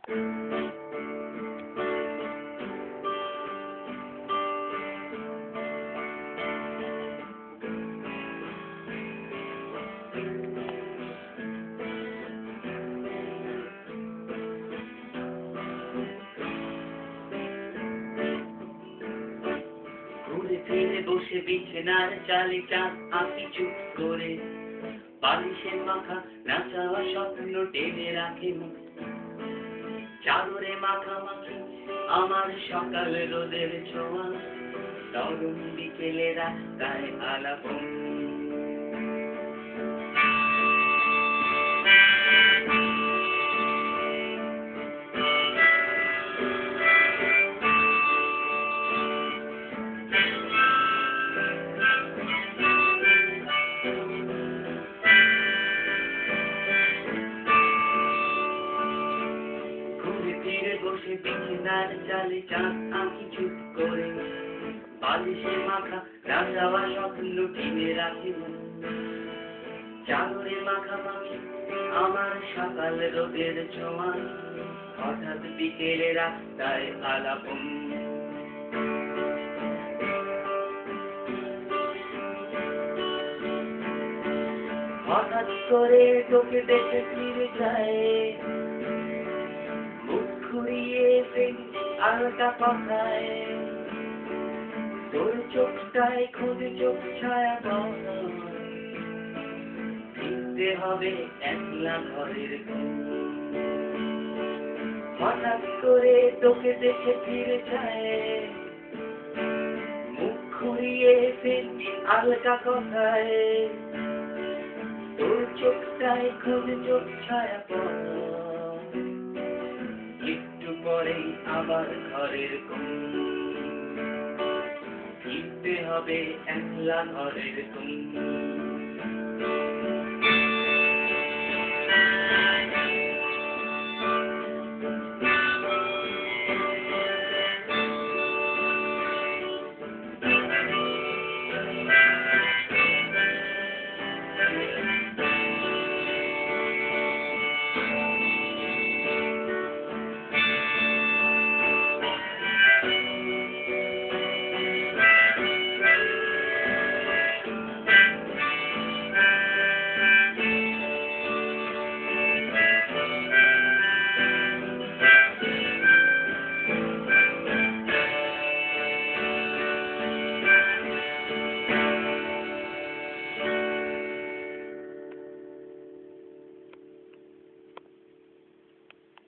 ঘুরে ফিরে বসে বিছানার চালে চাঁদ আঁকি চুপ করে, বালিশে মাখা না চাওয়া স্বপ্ন টেনে রাখে মুখ। চাদরে মাখামাখি আমার সকাল রোদের ছোঁয়া, তরুণ বিকেলে রাস্তায় আলাপন। বসে বিছানার চালে চাঁদ আঁকি চুপ করে, বালিশে মাখা না যাওয়া স্বপ্ন টিনে রাখি। চাদরে মাখামাখি আমার সকাল রোদের ছোঁয়া, হঠাৎ বিকেলে রাস্তায় আলাপন। হঠাৎ করে তোকে দেখে ফিরে যায়, ঘুরিয়ে আলতা কথায়, তোর চোখটায় খুঁজে চোখ ছায়া ফিরতে হবে একলা ঘরের কোণ। হঠাৎ করে তোকে দেখে ফিরে যায়, মুখ ঘুরিয়ে আলতা কথায়, তোর চোখটায় খুঁজে চোখ ছায়া পরেই আবার ঘরের কোণ। ফিরতে হবে একলা ঘরের কোণ।